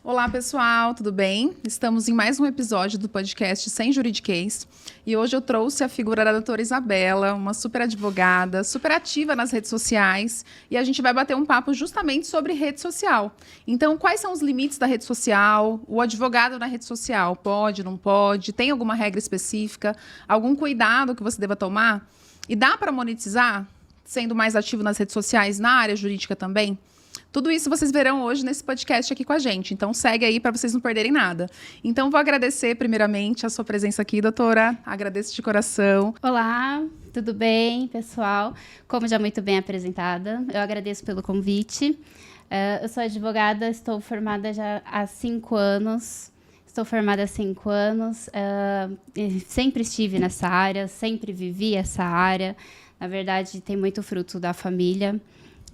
Olá, pessoal, tudo bem? Estamos em mais um episódio do podcast Sem Juridiquês e hoje eu trouxe a figura da doutora Isabela, uma super advogada, super ativa nas redes sociais, e a gente vai bater um papo justamente sobre rede social. Então, quais são os limites da rede social? O advogado na rede social pode, não pode? Tem alguma regra específica? Algum cuidado que você deva tomar? E dá para monetizar sendo mais ativo nas redes sociais, na área jurídica também? Tudo isso vocês verão hoje nesse podcast aqui com a gente. Então, segue aí para vocês não perderem nada. Então, vou agradecer primeiramente a sua presença aqui, doutora. Agradeço de coração. Olá, tudo bem, pessoal? Como já muito bem apresentada, eu agradeço pelo convite. Eu sou advogada, estou formada já há 5 anos. Sempre estive nessa área, sempre vivi essa área. Na verdade, tem muito fruto da família.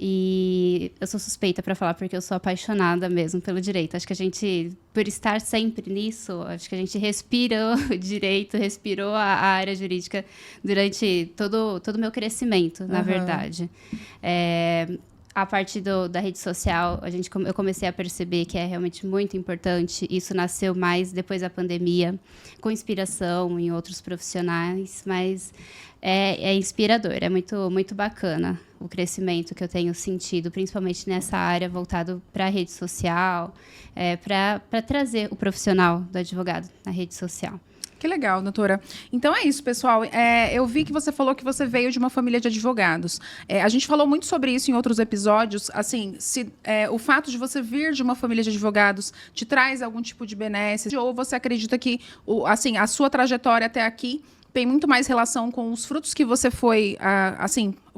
E eu sou suspeita para falar porque eu sou apaixonada mesmo pelo direito. Acho que a gente, por estar sempre nisso, acho que a gente respirou o direito, respirou a área jurídica durante todo o meu crescimento, na verdade. A partir da rede social, eu comecei a perceber que é realmente muito importante. Isso nasceu mais depois da pandemia, com inspiração em outros profissionais, mas é inspirador, é muito, muito bacana o crescimento que eu tenho sentido, principalmente nessa área voltado para a rede social, para trazer o profissional do advogado na rede social. Que legal, doutora. Então é isso, pessoal. Eu vi que você falou que você veio de uma família de advogados. A gente falou muito sobre isso em outros episódios. Assim, o fato de você vir de uma família de advogados te traz algum tipo de benesse? Ou você acredita que a sua trajetória até aqui tem muito mais relação com os frutos que você foi,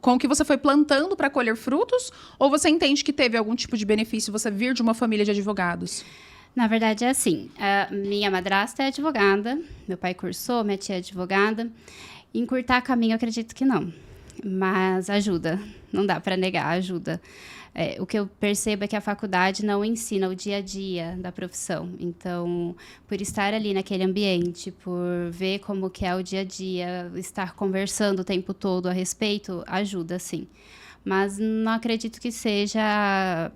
com o que você foi plantando para colher frutos? Ou você entende que teve algum tipo de benefício você vir de uma família de advogados? Na verdade, é assim. Minha madrasta é advogada, meu pai cursou, minha tia é advogada. Encurtar caminho, eu acredito que não. Mas ajuda, não dá para negar, ajuda. O que eu percebo é que a faculdade não ensina o dia a dia da profissão. Então, por estar ali naquele ambiente, por ver como que é o dia a dia, estar conversando o tempo todo a respeito, ajuda, sim. Mas não acredito que seja,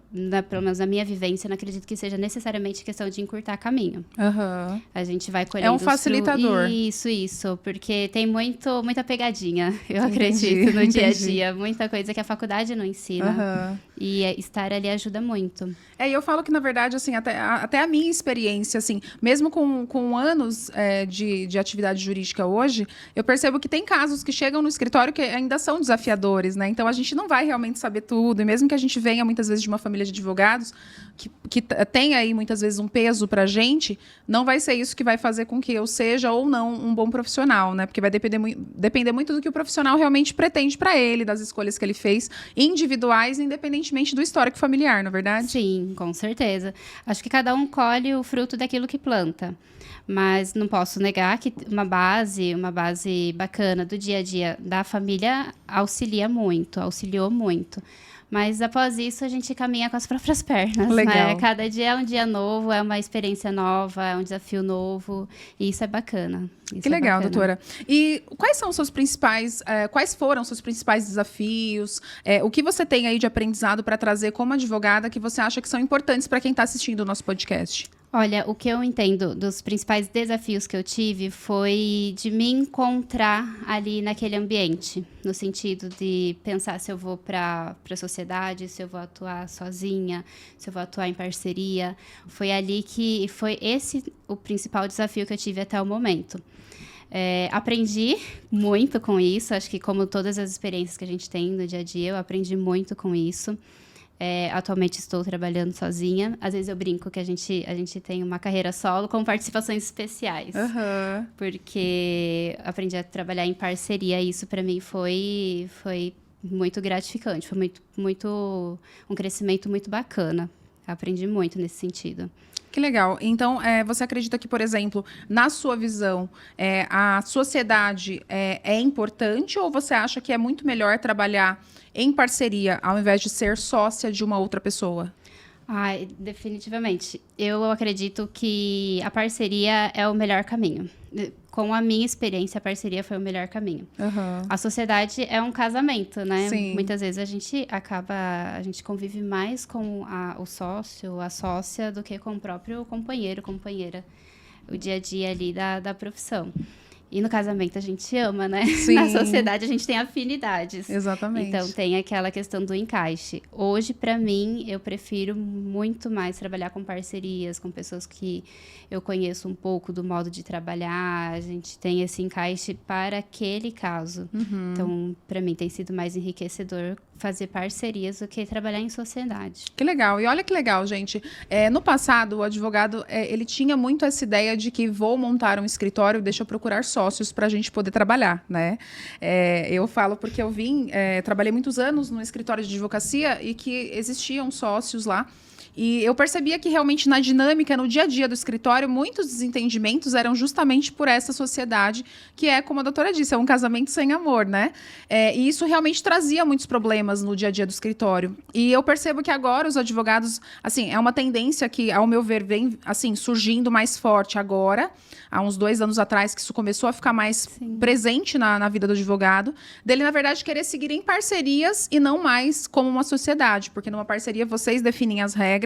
pelo menos na minha vivência, não acredito que seja necessariamente questão de encurtar caminho. Uhum. A gente vai colhendo... É um facilitador. Isso, porque tem muita pegadinha, eu acredito, no dia a dia. Muita coisa que a faculdade não ensina. Uhum. E estar ali ajuda muito. E eu falo que, na verdade, assim, até a minha experiência, assim, mesmo com anos de atividade jurídica hoje, eu percebo que tem casos que chegam no escritório que ainda são desafiadores, né? Então, a gente não vai realmente saber tudo. E mesmo que a gente venha, muitas vezes, de uma família de advogados, que tem aí, muitas vezes, um peso pra gente, não vai ser isso que vai fazer com que eu seja ou não um bom profissional, né? Porque vai depender muito do que o profissional realmente pretende para ele, das escolhas que ele fez, individuais, independentemente do histórico familiar, não é verdade? Sim, com certeza. Acho que cada um colhe o fruto daquilo que planta. Mas não posso negar que uma base bacana do dia a dia da família auxiliou muito. Mas após isso, a gente caminha com as próprias pernas. Legal. Né? Cada dia é um dia novo, é uma experiência nova, é um desafio novo. E isso é bacana. Que legal, doutora. E quais foram os seus principais desafios? O que você tem aí de aprendizado para trazer como advogada que você acha que são importantes para quem está assistindo o nosso podcast? Olha, o que eu entendo dos principais desafios que eu tive foi de me encontrar ali naquele ambiente, no sentido de pensar se eu vou para a sociedade, se eu vou atuar sozinha, se eu vou atuar em parceria. Foi ali que foi esse o principal desafio que eu tive até o momento. Aprendi muito com isso, acho que como todas as experiências que a gente tem no dia a dia, eu aprendi muito com isso. Atualmente estou trabalhando sozinha. Às vezes eu brinco que a gente tem uma carreira solo com participações especiais. Uhum. Porque aprendi a trabalhar em parceria e isso para mim foi muito gratificante. Foi um crescimento muito bacana. Aprendi muito nesse sentido. Que legal. Então, você acredita que, por exemplo, na sua visão, a sociedade é importante ou você acha que é muito melhor trabalhar em parceria ao invés de ser sócia de uma outra pessoa? Ai, definitivamente. Eu acredito que a parceria é o melhor caminho. Com a minha experiência, a parceria foi o melhor caminho. Aham. A sociedade é um casamento, né? Sim. Muitas vezes a gente convive mais com o sócio, a sócia, do que com o próprio companheiro, companheira. O dia a dia ali da profissão. E no casamento a gente se ama, né? Sim. Na sociedade a gente tem afinidades. Exatamente. Então tem aquela questão do encaixe. Hoje, para mim, eu prefiro muito mais trabalhar com parcerias, com pessoas que eu conheço um pouco do modo de trabalhar. A gente tem esse encaixe para aquele caso. Então, para mim, tem sido mais enriquecedor fazer parcerias do que trabalhar em sociedade. Que legal. E olha que legal, gente. No passado, o advogado, ele tinha muito essa ideia de que vou montar um escritório, deixa eu procurar sócios para a gente poder trabalhar, né? Eu falo porque eu trabalhei muitos anos no escritório de advocacia e que existiam sócios lá. E eu percebia que realmente na dinâmica, no dia a dia do escritório, muitos desentendimentos eram justamente por essa sociedade, que é, como a doutora disse, é um casamento sem amor, né? E isso realmente trazia muitos problemas no dia a dia do escritório. E eu percebo que agora os advogados, assim, é uma tendência que, ao meu ver, vem assim, surgindo mais forte agora, há uns 2 anos atrás, que isso começou a ficar mais presente na vida do advogado, dele, na verdade, querer seguir em parcerias e não mais como uma sociedade, porque numa parceria vocês definem as regras.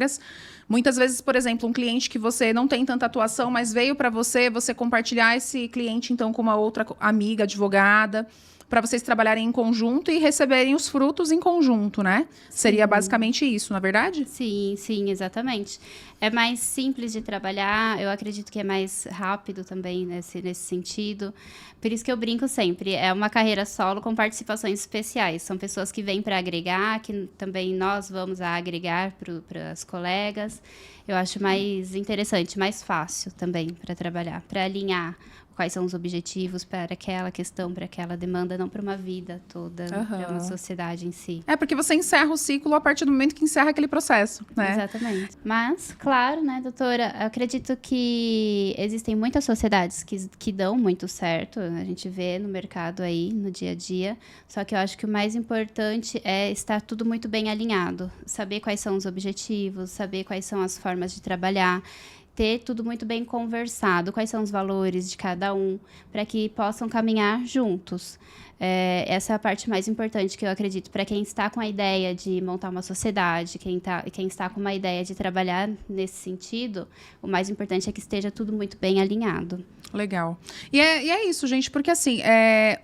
Muitas vezes, por exemplo, um cliente que você não tem tanta atuação, mas veio para você compartilhar esse cliente, então, com uma outra amiga advogada, para vocês trabalharem em conjunto e receberem os frutos em conjunto, né? Seria basicamente isso, não é verdade? Sim, sim, exatamente. É mais simples de trabalhar, eu acredito que é mais rápido também nesse sentido. Por isso que eu brinco sempre, é uma carreira solo com participações especiais. São pessoas que vêm para agregar, que também nós vamos a agregar para as colegas. Eu acho mais interessante, mais fácil também para trabalhar, para alinhar quais são os objetivos para aquela questão, para aquela demanda, não para uma vida toda, para uma sociedade em si. Porque você encerra o ciclo a partir do momento que encerra aquele processo, né? Exatamente. Mas, claro, né, doutora, eu acredito que existem muitas sociedades que dão muito certo, a gente vê no mercado aí, no dia a dia, só que eu acho que o mais importante é estar tudo muito bem alinhado, saber quais são os objetivos, saber quais são as formas de trabalhar, ter tudo muito bem conversado, quais são os valores de cada um, para que possam caminhar juntos. Essa é a parte mais importante que eu acredito para quem está com a ideia de montar uma sociedade, quem está com uma ideia de trabalhar nesse sentido, o mais importante é que esteja tudo muito bem alinhado. Legal. E é isso, gente, porque assim,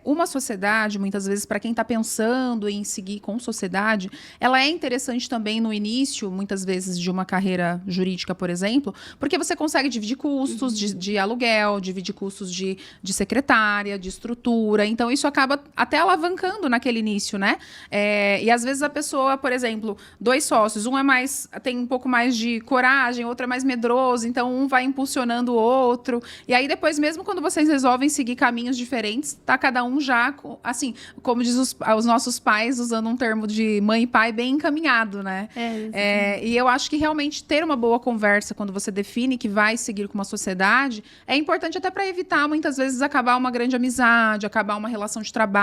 uma sociedade, muitas vezes, para quem está pensando em seguir com sociedade, ela é interessante também no início, muitas vezes, de uma carreira jurídica, por exemplo, porque você consegue dividir custos de aluguel, dividir custos de secretária, de estrutura, então isso acaba até alavancando naquele início, né? E às vezes a pessoa, por exemplo, 2 sócios, tem um pouco mais de coragem, outro é mais medroso, então um vai impulsionando o outro, e aí depois, mesmo quando vocês resolvem seguir caminhos diferentes, tá cada um já, assim, como diz os nossos pais, usando um termo de mãe e pai, bem encaminhado, né? E eu acho que realmente ter uma boa conversa quando você define que vai seguir com uma sociedade é importante até para evitar, muitas vezes, acabar uma grande amizade, acabar uma relação de trabalho,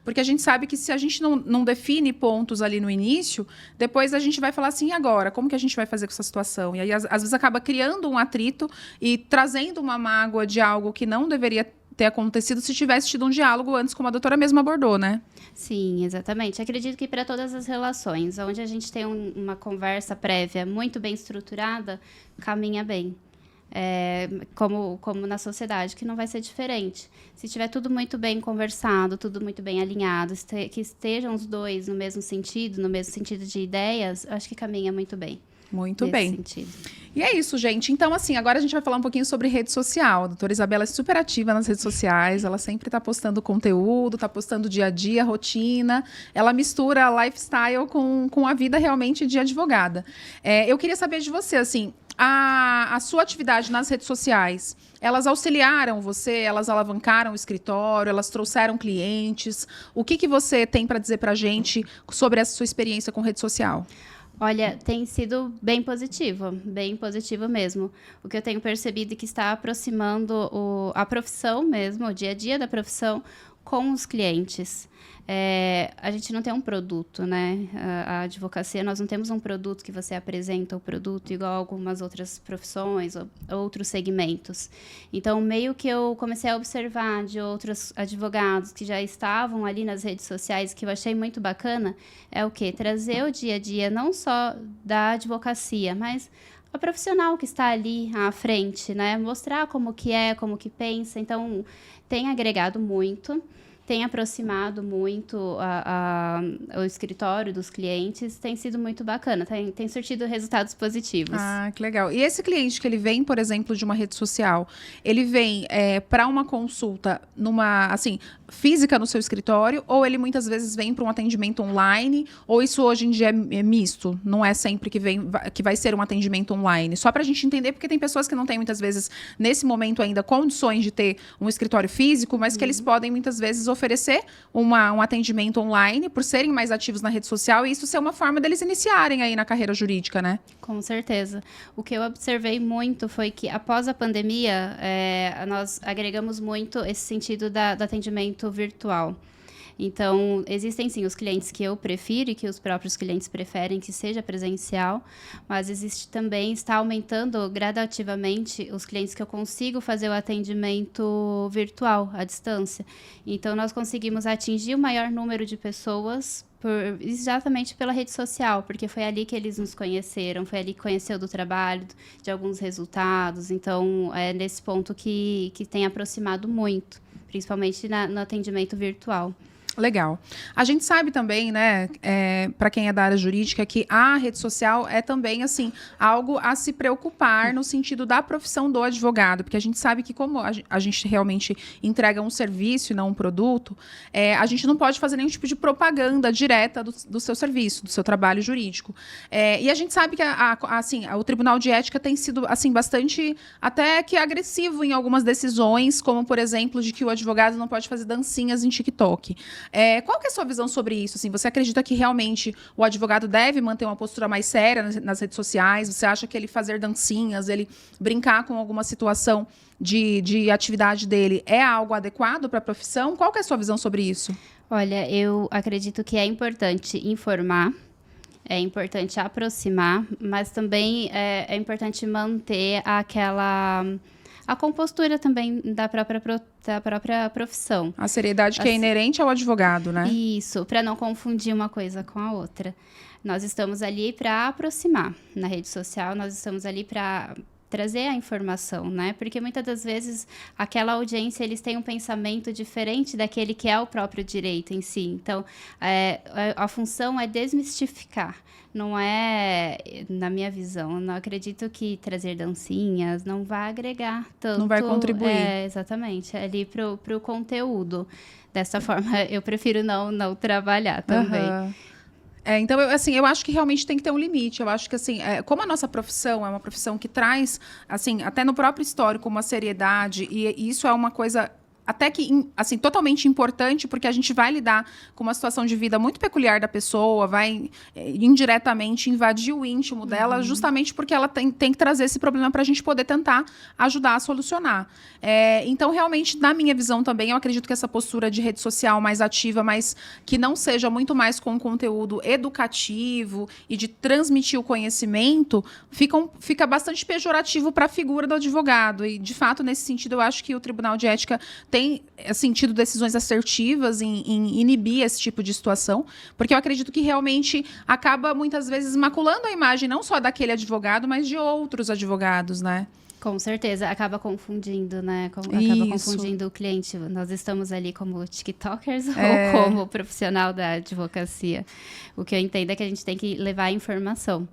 porque a gente sabe que se a gente não define pontos ali no início, depois a gente vai falar assim, e agora? Como que a gente vai fazer com essa situação? E aí, às vezes, acaba criando um atrito e trazendo uma mágoa de algo que não deveria ter acontecido se tivesse tido um diálogo antes, como a doutora mesma abordou, né? Sim, exatamente. Acredito que para todas as relações, onde a gente tem uma conversa prévia muito bem estruturada, caminha bem. Como na sociedade, que não vai ser diferente. Se tiver tudo muito bem conversado, tudo muito bem alinhado, que estejam os dois no mesmo sentido de ideias, acho que caminha muito bem. Muito bem. Sentido. E é isso, gente. Então, assim, agora a gente vai falar um pouquinho sobre rede social. A doutora Isabela é super ativa nas redes sociais, ela sempre está postando conteúdo, está postando dia a dia, rotina. Ela mistura lifestyle com a vida realmente de advogada. Eu queria saber de você, assim, a sua atividade nas redes sociais, elas auxiliaram você, elas alavancaram o escritório, elas trouxeram clientes. O que você tem para dizer para a gente sobre essa sua experiência com rede social? Olha, tem sido bem positivo mesmo. O que eu tenho percebido é que está aproximando a profissão mesmo, o dia a dia da profissão, com os clientes. A gente não tem um produto, né? A advocacia, nós não temos um produto que você apresenta o produto igual a algumas outras profissões ou outros segmentos. Então, meio que eu comecei a observar de outros advogados que já estavam ali nas redes sociais, que eu achei muito bacana, é o quê? Trazer o dia a dia, não só da advocacia, mas a profissional que está ali à frente, né? Mostrar como que é, como que pensa. Então, tem agregado muito. Tem aproximado muito o escritório dos clientes, tem sido muito bacana, tem surtido resultados positivos. Ah, que legal. E esse cliente que ele vem, por exemplo, de uma rede social, ele vem para uma consulta assim, física no seu escritório, ou ele muitas vezes vem para um atendimento online, ou isso hoje em dia é misto? Não é sempre que vai ser um atendimento online? Só para a gente entender, porque tem pessoas que não têm muitas vezes, nesse momento ainda, condições de ter um escritório físico, mas que eles podem muitas vezes oferecer um atendimento online por serem mais ativos na rede social e isso ser uma forma deles iniciarem aí na carreira jurídica, né? Com certeza. O que eu observei muito foi que após a pandemia, nós agregamos muito esse sentido do atendimento virtual. Então, existem sim os clientes que eu prefiro e que os próprios clientes preferem que seja presencial, mas existe também, está aumentando gradativamente os clientes que eu consigo fazer o atendimento virtual, à distância. Então, nós conseguimos atingir o maior número de pessoas exatamente pela rede social, porque foi ali que eles nos conheceram, foi ali que conheceu do trabalho, de alguns resultados. Então, é nesse ponto que tem aproximado muito, principalmente no atendimento virtual. Legal. A gente sabe também, né, para quem é da área jurídica, que a rede social é também, assim, algo a se preocupar no sentido da profissão do advogado, porque a gente sabe que como a gente realmente entrega um serviço e não um produto, a gente não pode fazer nenhum tipo de propaganda direta do seu serviço, do seu trabalho jurídico. E a gente sabe que o Tribunal de Ética tem sido, assim, bastante até que agressivo em algumas decisões, como, por exemplo, de que o advogado não pode fazer dancinhas em TikTok. Qual que é a sua visão sobre isso? Assim, você acredita que realmente o advogado deve manter uma postura mais séria nas redes sociais? Você acha que ele fazer dancinhas, ele brincar com alguma situação de atividade dele é algo adequado para a profissão? Qual que é a sua visão sobre isso? Olha, eu acredito que é importante informar, é importante aproximar, mas também é importante manter a compostura também da própria profissão. A seriedade que é inerente ao advogado, né? Isso, para não confundir uma coisa com a outra. Nós estamos ali para aproximar. Na rede social, nós estamos ali para trazer a informação, né? Porque muitas das vezes aquela audiência, eles têm um pensamento diferente daquele que é o próprio direito em si. Então, a função é desmistificar. Não é, na minha visão, não acredito que trazer dancinhas não vai agregar tanto. Não vai contribuir. Exatamente, é ali pro conteúdo. Dessa forma, eu prefiro não trabalhar também. Uhum. Então, eu acho que realmente tem que ter um limite. Eu acho que, assim, como a nossa profissão é uma profissão que traz, assim, até no próprio histórico, uma seriedade, e isso é uma coisa até que, assim, totalmente importante, porque a gente vai lidar com uma situação de vida muito peculiar da pessoa, vai indiretamente invadir o íntimo dela, justamente porque ela tem que trazer esse problema para a gente poder tentar ajudar a solucionar. Então, realmente, na minha visão também, eu acredito que essa postura de rede social mais ativa, mas que não seja muito mais com conteúdo educativo e de transmitir o conhecimento, fica bastante pejorativo para a figura do advogado. E, de fato, nesse sentido, eu acho que o Tribunal de Ética tem tido decisões assertivas em inibir esse tipo de situação, porque eu acredito que realmente acaba, muitas vezes, maculando a imagem não só daquele advogado, mas de outros advogados, né? Com certeza, acaba confundindo, né? Acaba confundindo o cliente. Nós estamos ali como tiktokers ou como profissional da advocacia. O que eu entendo é que a gente tem que levar informação,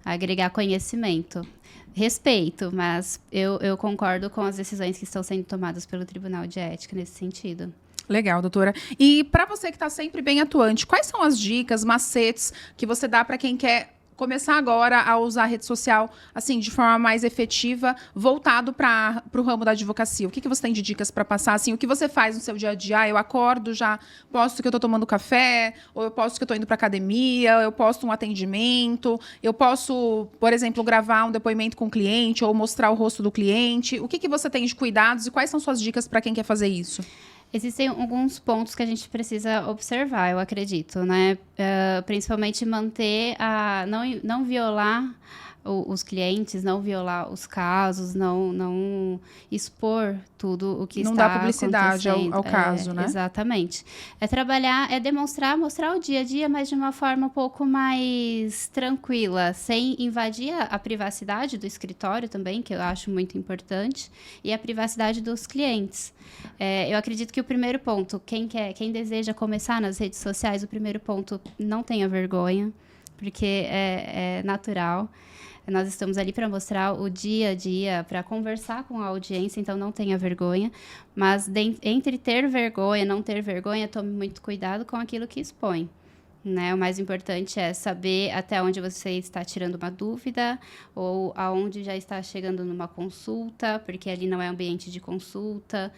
agregar conhecimento. Respeito, mas eu concordo com as decisões que estão sendo tomadas pelo Tribunal de Ética nesse sentido. Legal, doutora. E para você que está sempre bem atuante, quais são as dicas, macetes que você dá para quem quer começar agora a usar a rede social, assim, de forma mais efetiva, voltado para o ramo da advocacia? O que você tem de dicas para passar? Assim, o que você faz no seu dia a dia? Eu acordo, já posto que eu estou tomando café, ou eu posto que eu estou indo para academia, eu posto um atendimento, eu posso, por exemplo, gravar um depoimento com o cliente ou mostrar o rosto do cliente. O que você tem de cuidados e quais são suas dicas para quem quer fazer isso? Existem alguns pontos que a gente precisa observar, eu acredito, né? Principalmente manter não violar os clientes, não violar os casos, não expor tudo o que Não está dá publicidade ao caso, né? Exatamente. É trabalhar, mostrar o dia a dia, mas de uma forma um pouco mais tranquila, sem invadir a privacidade do escritório também, que eu acho muito importante, e a privacidade dos clientes. Eu acredito que o primeiro ponto, quem deseja começar nas redes sociais, o primeiro ponto, não tenha vergonha, porque é natural. Nós estamos ali para mostrar o dia a dia, para conversar com a audiência, então não tenha vergonha. Mas entre ter vergonha e não ter vergonha, tome muito cuidado com aquilo que expõe. Né? O mais importante é saber até onde você está tirando uma dúvida ou aonde já está chegando numa consulta, porque ali não é ambiente de consulta.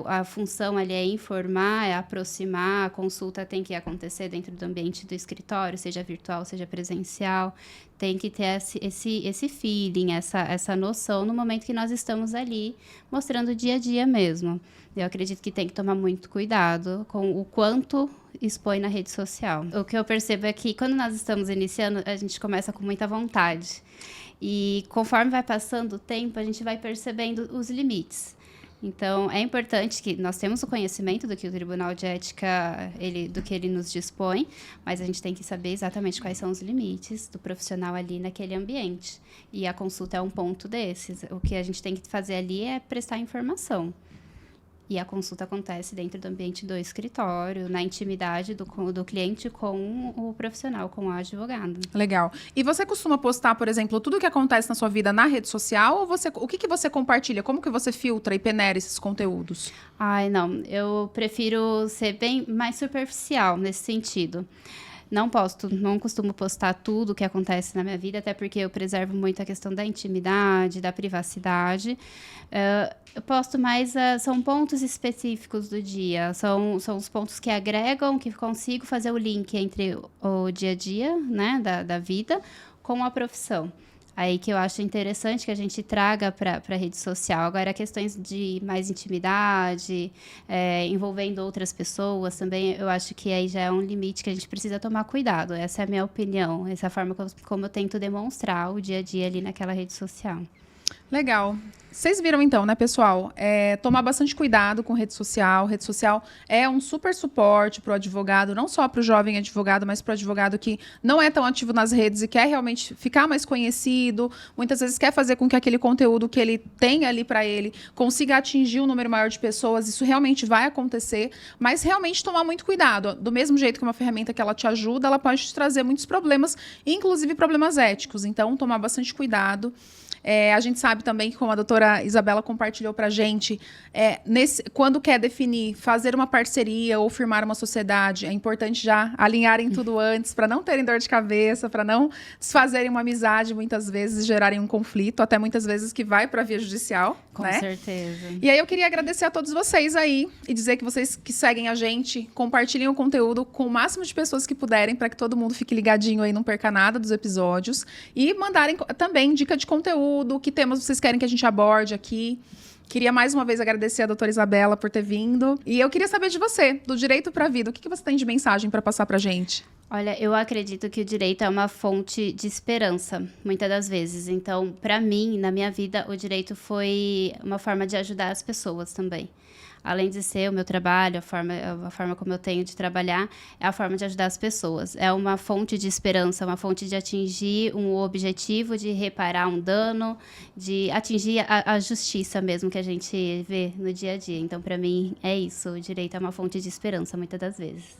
A função ali é informar, é aproximar. A consulta tem que acontecer dentro do ambiente do escritório, seja virtual, seja presencial. Tem que ter esse feeling, essa noção no momento que nós estamos ali mostrando o dia a dia mesmo. Eu acredito que tem que tomar muito cuidado com o quanto expõe na rede social. O que eu percebo é que quando nós estamos iniciando, a gente começa com muita vontade. E conforme vai passando o tempo, a gente vai percebendo os limites. Então, é importante que nós temos o conhecimento do que o Tribunal de Ética, do que ele nos dispõe, mas a gente tem que saber exatamente quais são os limites do profissional ali naquele ambiente. E a consulta é um ponto desses. O que a gente tem que fazer ali é prestar informação. E a consulta acontece dentro do ambiente do escritório, na intimidade do cliente com o profissional, com o advogado. Legal. E você costuma postar, por exemplo, tudo o que acontece na sua vida na rede social? Ou o que você compartilha? Como que você filtra e peneira esses conteúdos? Ai, não. Eu prefiro ser bem mais superficial nesse sentido. Não costumo postar tudo o que acontece na minha vida, até porque eu preservo muito a questão da intimidade, da privacidade. Eu posto mais, são pontos específicos do dia, são os pontos que agregam, que consigo fazer o link entre o dia a dia, né, da vida com a profissão. Aí que eu acho interessante que a gente traga para a rede social. Agora, questões de mais intimidade, envolvendo outras pessoas também, eu acho que aí já é um limite que a gente precisa tomar cuidado. Essa é a minha opinião, essa é a forma como eu tento demonstrar o dia a dia ali naquela rede social. Legal. Vocês viram então, né, pessoal? Tomar bastante cuidado com rede social. Rede social é um super suporte para o advogado, não só para o jovem advogado, mas para o advogado que não é tão ativo nas redes e quer realmente ficar mais conhecido. Muitas vezes quer fazer com que aquele conteúdo que ele tem ali para ele consiga atingir um número maior de pessoas. Isso realmente vai acontecer, mas realmente tomar muito cuidado. Do mesmo jeito que uma ferramenta que ela te ajuda, ela pode te trazer muitos problemas, inclusive problemas éticos. Então, tomar bastante cuidado. A gente sabe também que, como a doutora Isabela compartilhou para a gente, quando quer definir, fazer uma parceria ou firmar uma sociedade, é importante já alinharem tudo antes, para não terem dor de cabeça, para não desfazerem uma amizade, muitas vezes gerarem um conflito, até muitas vezes que vai para a via judicial. Com né? certeza. E aí eu queria agradecer a todos vocês aí e dizer que vocês que seguem a gente, compartilhem o conteúdo com o máximo de pessoas que puderem, para que todo mundo fique ligadinho aí, não perca nada dos episódios. E mandarem também dica de conteúdo, que temas vocês querem que a gente aborde aqui. Queria mais uma vez agradecer a doutora Isabela por ter vindo. E eu queria saber de você, do direito para a vida. O que você tem de mensagem para passar para a gente? Olha, eu acredito que o direito é uma fonte de esperança, muitas das vezes. Então, para mim, na minha vida, o direito foi uma forma de ajudar as pessoas também. Além de ser o meu trabalho, a forma como eu tenho de trabalhar, é a forma de ajudar as pessoas. É uma fonte de esperança, uma fonte de atingir um objetivo, de reparar um dano, de atingir a justiça mesmo que a gente vê no dia a dia. Então, para mim, é isso. O direito é uma fonte de esperança, muitas das vezes.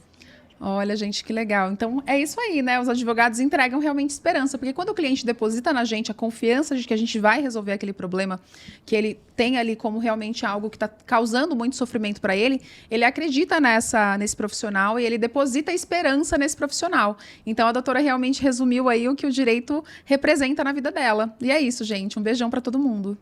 Olha, gente, que legal. Então, é isso aí, né? Os advogados entregam realmente esperança, porque quando o cliente deposita na gente a confiança de que a gente vai resolver aquele problema, que ele tem ali como realmente algo que está causando muito sofrimento para ele, ele acredita nesse profissional e ele deposita esperança nesse profissional. Então, a doutora realmente resumiu aí o que o direito representa na vida dela. E é isso, gente. Um beijão para todo mundo.